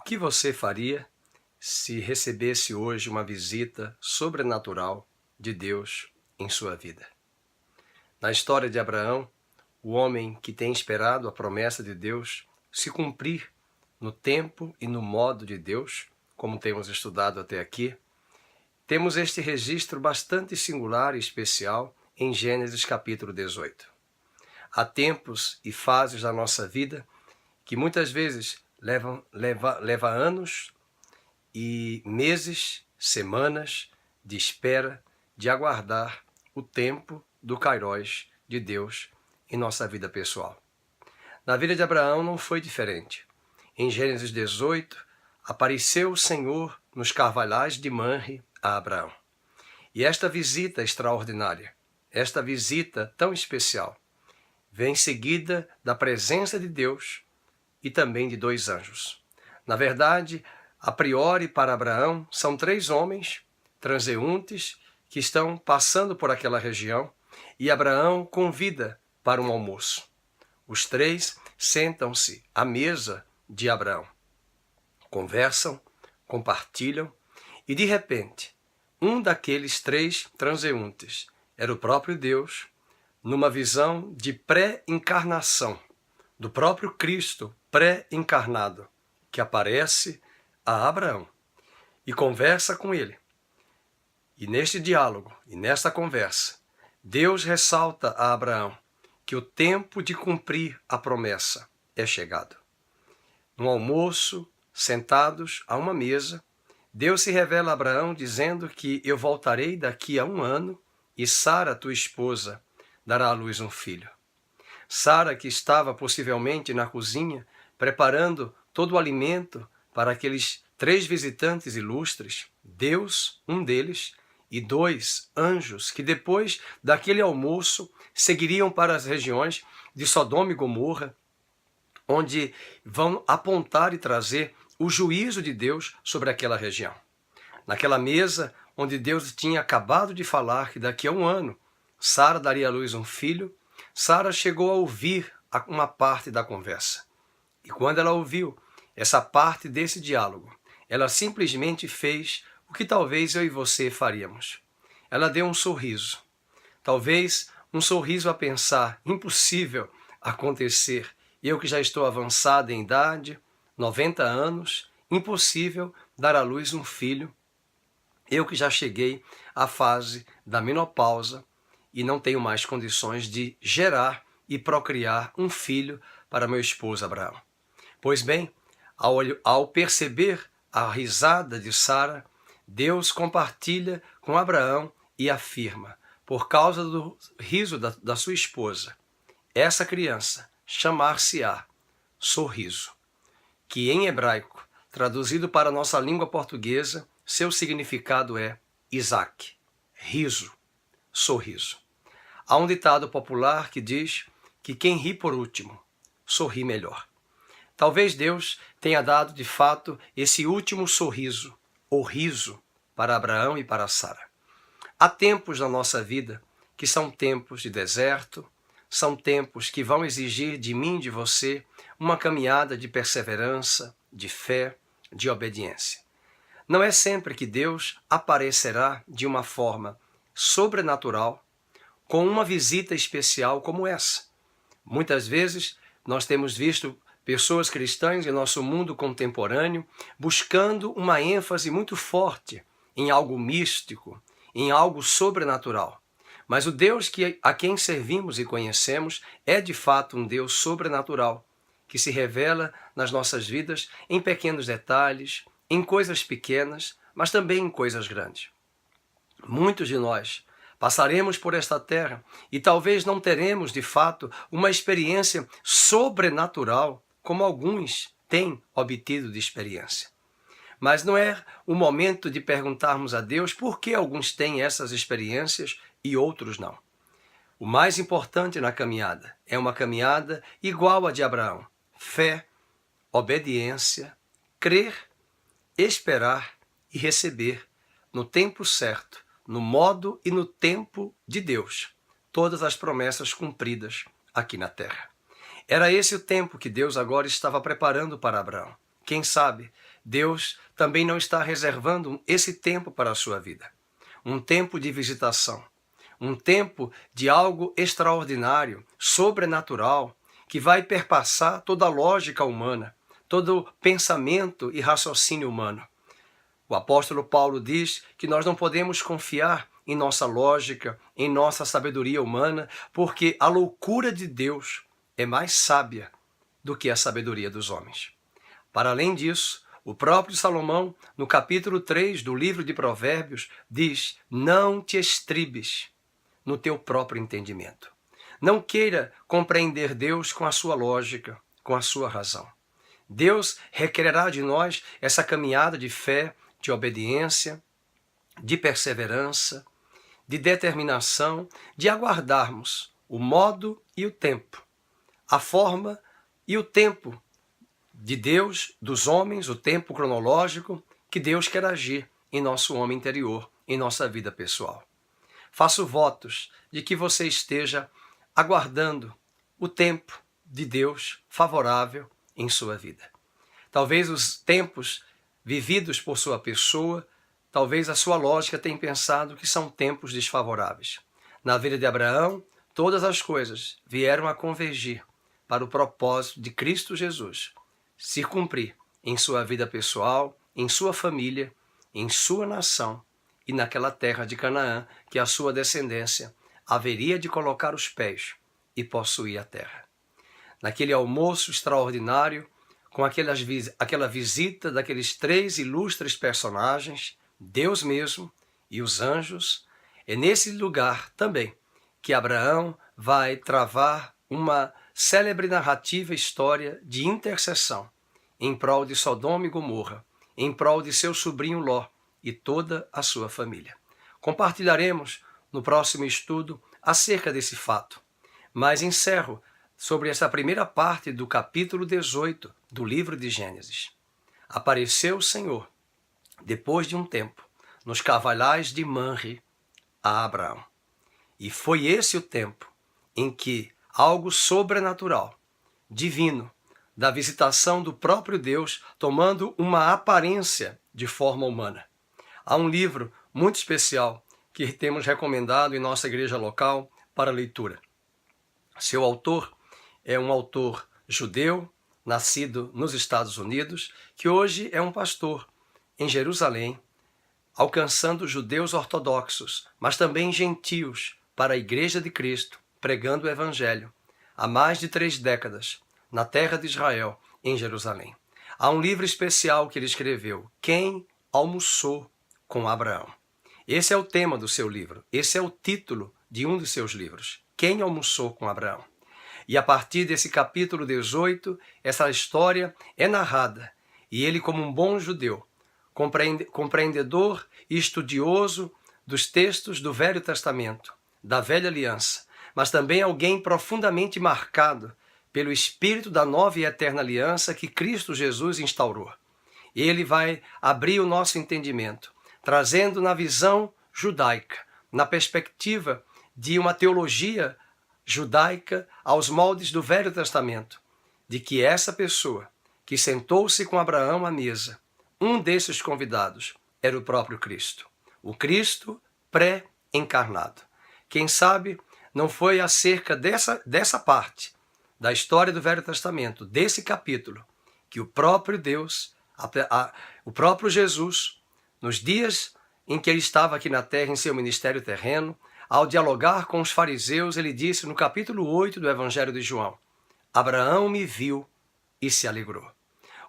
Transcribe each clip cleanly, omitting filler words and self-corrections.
que você faria se recebesse hoje uma visita sobrenatural de Deus em sua vida? Na história de Abraão, o homem que tem esperado a promessa de Deus se cumprir no tempo e no modo de Deus, como temos estudado até aqui, temos este registro bastante singular e especial em Gênesis capítulo 18. Há tempos e fases da nossa vida que muitas vezes leva anos e meses, semanas de espera, de aguardar o tempo do Kairos de Deus em nossa vida pessoal. Na vida de Abraão não foi diferente. Em Gênesis 18, apareceu o Senhor nos carvalhais de Manre a Abraão. E esta visita extraordinária, esta visita tão especial, vem seguida da presença de Deus e também de dois anjos. Na verdade, a priori para Abraão, são três homens transeuntes que estão passando por aquela região e Abraão convida para um almoço. Os três sentam-se à mesa de Abraão, conversam, compartilham e de repente, um daqueles três transeuntes era o próprio Deus, numa visão de pré-encarnação, do próprio Cristo pré-encarnado, que aparece a Abraão e conversa com ele. E neste diálogo, e nesta conversa, Deus ressalta a Abraão que o tempo de cumprir a promessa é chegado. No almoço, sentados a uma mesa, Deus se revela a Abraão dizendo que eu voltarei daqui a 1 ano e Sara, tua esposa, dará à luz um filho. Sara, que estava possivelmente na cozinha, preparando todo o alimento para aqueles 3 visitantes ilustres, Deus, um deles, e 2 anjos que depois daquele almoço seguiriam para as regiões de Sodoma e Gomorra, onde vão apontar e trazer o juízo de Deus sobre aquela região. Naquela mesa onde Deus tinha acabado de falar que daqui a 1 ano Sara daria à luz um filho, Sara chegou a ouvir uma parte da conversa. E quando ela ouviu essa parte desse diálogo, ela simplesmente fez o que talvez eu e você faríamos. Ela deu um sorriso. Talvez um sorriso a pensar, impossível acontecer. Eu que já estou avançada em idade, 90 anos, impossível dar à luz um filho. Eu que já cheguei à fase da menopausa e não tenho mais condições de gerar e procriar um filho para meu esposo Abraão. Pois bem, ao perceber a risada de Sara, Deus compartilha com Abraão e afirma, por causa do riso da sua esposa, essa criança chamar-se-á sorriso, que em hebraico, traduzido para a nossa língua portuguesa, seu significado é Isaac, riso, sorriso. Há um ditado popular que diz que quem ri por último, sorri melhor. Talvez Deus tenha dado de fato esse último sorriso, ou riso, para Abraão e para Sara. Há tempos na nossa vida que são tempos de deserto, são tempos que vão exigir de mim e de você uma caminhada de perseverança, de fé, de obediência. Não é sempre que Deus aparecerá de uma forma sobrenatural com uma visita especial como essa. Muitas vezes nós temos visto pessoas cristãs em nosso mundo contemporâneo buscando uma ênfase muito forte em algo místico, em algo sobrenatural. Mas o Deus a quem servimos e conhecemos é de fato um Deus sobrenatural, que se revela nas nossas vidas em pequenos detalhes, em coisas pequenas, mas também em coisas grandes. Muitos de nós passaremos por esta terra e talvez não teremos, de fato, uma experiência sobrenatural como alguns têm obtido de experiência. Mas não é o momento de perguntarmos a Deus por que alguns têm essas experiências e outros não. O mais importante na caminhada é uma caminhada igual à de Abraão. Fé, obediência, crer, esperar e receber no tempo certo, no modo e no tempo de Deus, todas as promessas cumpridas aqui na terra. Era esse o tempo que Deus agora estava preparando para Abraão. Quem sabe, Deus também não está reservando esse tempo para a sua vida. Um tempo de visitação, um tempo de algo extraordinário, sobrenatural, que vai perpassar toda a lógica humana, todo pensamento e raciocínio humano. O apóstolo Paulo diz que nós não podemos confiar em nossa lógica, em nossa sabedoria humana, porque a loucura de Deus é mais sábia do que a sabedoria dos homens. Para além disso, o próprio Salomão, no capítulo 3 do livro de Provérbios, diz: não te estribes no teu próprio entendimento. Não queira compreender Deus com a sua lógica, com a sua razão. Deus requererá de nós essa caminhada de fé, de obediência, de perseverança, de determinação, de aguardarmos o modo e o tempo, a forma e o tempo de Deus, dos homens, o tempo cronológico que Deus quer agir em nosso homem interior, em nossa vida pessoal. Faço votos de que você esteja aguardando o tempo de Deus favorável em sua vida. Talvez os tempos vividos por sua pessoa, talvez a sua lógica tenha pensado que são tempos desfavoráveis. Na vida de Abraão, todas as coisas vieram a convergir para o propósito de Cristo Jesus se cumprir em sua vida pessoal, em sua família, em sua nação e naquela terra de Canaã que a sua descendência haveria de colocar os pés e possuir a terra. Naquele almoço extraordinário, com aquela visita daqueles 3 ilustres personagens, Deus mesmo e os anjos, é nesse lugar também que Abraão vai travar uma célebre narrativa história de intercessão em prol de Sodoma e Gomorra, em prol de seu sobrinho Ló e toda a sua família. Compartilharemos no próximo estudo acerca desse fato, mas encerro sobre essa primeira parte do capítulo 18 do livro de Gênesis. Apareceu o Senhor, depois de um tempo, nos carvalhais de Manre a Abraão. E foi esse o tempo em que algo sobrenatural, divino, da visitação do próprio Deus, tomando uma aparência de forma humana. Há um livro muito especial que temos recomendado em nossa igreja local para leitura. Seu autor é um autor judeu, nascido nos Estados Unidos, que hoje é um pastor em Jerusalém, alcançando judeus ortodoxos, mas também gentios, para a Igreja de Cristo, pregando o Evangelho, há mais de 3 décadas, na terra de Israel, em Jerusalém. Há um livro especial que ele escreveu, Quem almoçou com Abraão? Esse é o tema do seu livro, esse é o título de um dos seus livros, Quem almoçou com Abraão? E a partir desse capítulo 18, essa história é narrada, e ele, como um bom judeu, compreendedor e estudioso dos textos do Velho Testamento, da Velha Aliança, mas também alguém profundamente marcado pelo espírito da nova e eterna aliança que Cristo Jesus instaurou. Ele vai abrir o nosso entendimento, trazendo na visão judaica, na perspectiva de uma teologia judaica aos moldes do Velho Testamento, de que essa pessoa que sentou-se com Abraão à mesa, um desses convidados era o próprio Cristo, o Cristo pré-encarnado. Quem sabe não foi acerca dessa parte da história do Velho Testamento, desse capítulo, que o próprio Deus, o próprio Jesus, nos dias em que ele estava aqui na terra, em seu ministério terreno, ao dialogar com os fariseus, ele disse no capítulo 8 do Evangelho de João, Abraão me viu e se alegrou.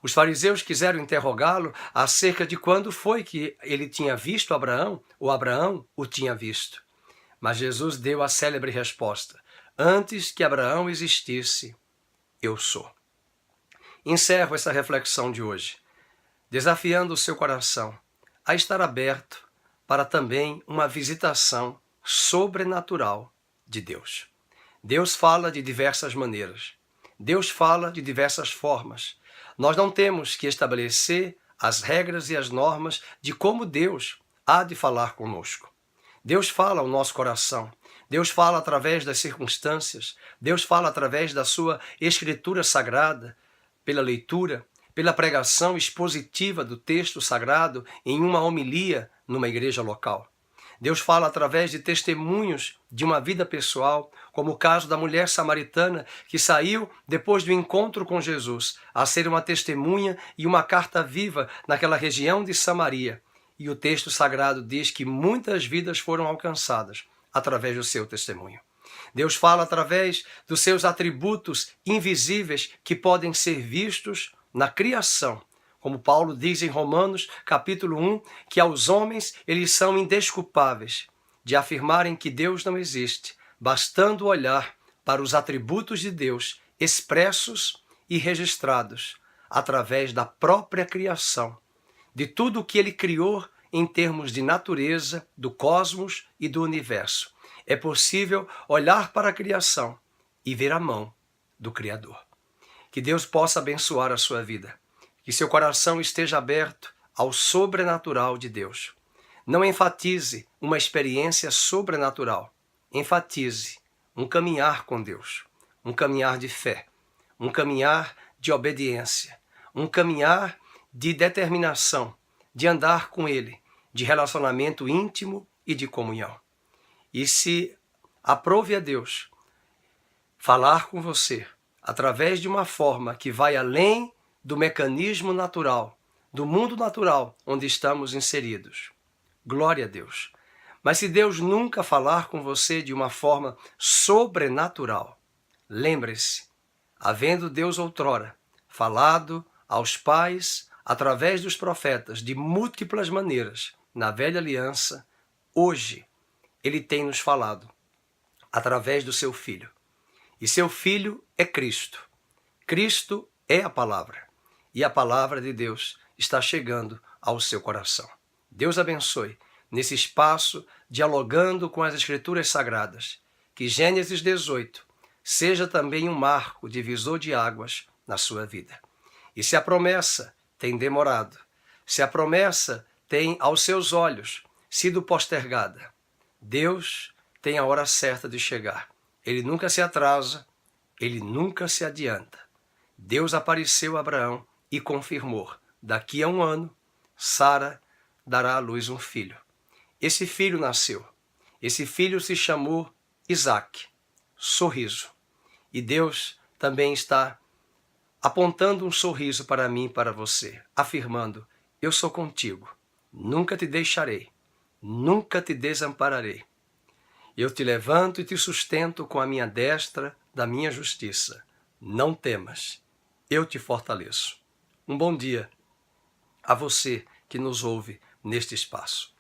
Os fariseus quiseram interrogá-lo acerca de quando foi que ele tinha visto Abraão, ou Abraão o tinha visto. Mas Jesus deu a célebre resposta, antes que Abraão existisse, eu sou. Encerro essa reflexão de hoje, desafiando o seu coração a estar aberto para também uma visitação sobrenatural de Deus. Deus fala de diversas maneiras. Deus fala de diversas formas. Nós não temos que estabelecer as regras e as normas de como Deus há de falar conosco. Deus fala ao nosso coração. Deus fala através das circunstâncias. Deus fala através da sua escritura sagrada, pela leitura, pela pregação expositiva do texto sagrado em uma homilia numa igreja local. Deus fala através de testemunhos de uma vida pessoal, como o caso da mulher samaritana que saiu depois do encontro com Jesus a ser uma testemunha e uma carta viva naquela região de Samaria. E o texto sagrado diz que muitas vidas foram alcançadas através do seu testemunho. Deus fala através dos seus atributos invisíveis que podem ser vistos na criação. Como Paulo diz em Romanos, capítulo 1, que aos homens eles são indesculpáveis de afirmarem que Deus não existe, bastando olhar para os atributos de Deus expressos e registrados através da própria criação, de tudo o que ele criou em termos de natureza, do cosmos e do universo. É possível olhar para a criação e ver a mão do Criador. Que Deus possa abençoar a sua vida. Que seu coração esteja aberto ao sobrenatural de Deus. Não enfatize uma experiência sobrenatural. Enfatize um caminhar com Deus, um caminhar de fé, um caminhar de obediência, um caminhar de determinação, de andar com Ele, de relacionamento íntimo e de comunhão. E se aprove a Deus falar com você através de uma forma que vai além do mecanismo natural, do mundo natural onde estamos inseridos, glória a Deus. Mas se Deus nunca falar com você de uma forma sobrenatural, lembre-se, havendo Deus outrora falado aos pais através dos profetas de múltiplas maneiras na velha aliança, hoje Ele tem nos falado através do seu Filho. E seu Filho é Cristo. Cristo é a palavra. E a palavra de Deus está chegando ao seu coração. Deus abençoe nesse espaço, dialogando com as Escrituras Sagradas. Que Gênesis 18 seja também um marco divisor de águas na sua vida. E se a promessa tem demorado, se a promessa tem aos seus olhos sido postergada, Deus tem a hora certa de chegar. Ele nunca se atrasa, ele nunca se adianta. Deus apareceu a Abraão e confirmou: daqui a 1 ano, Sara dará à luz um filho. Esse filho nasceu. Esse filho se chamou Isaque, sorriso. E Deus também está apontando um sorriso para mim e para você, afirmando: eu sou contigo, nunca te deixarei, nunca te desampararei. Eu te levanto e te sustento com a minha destra da minha justiça. Não temas, eu te fortaleço. Um bom dia a você que nos ouve neste espaço.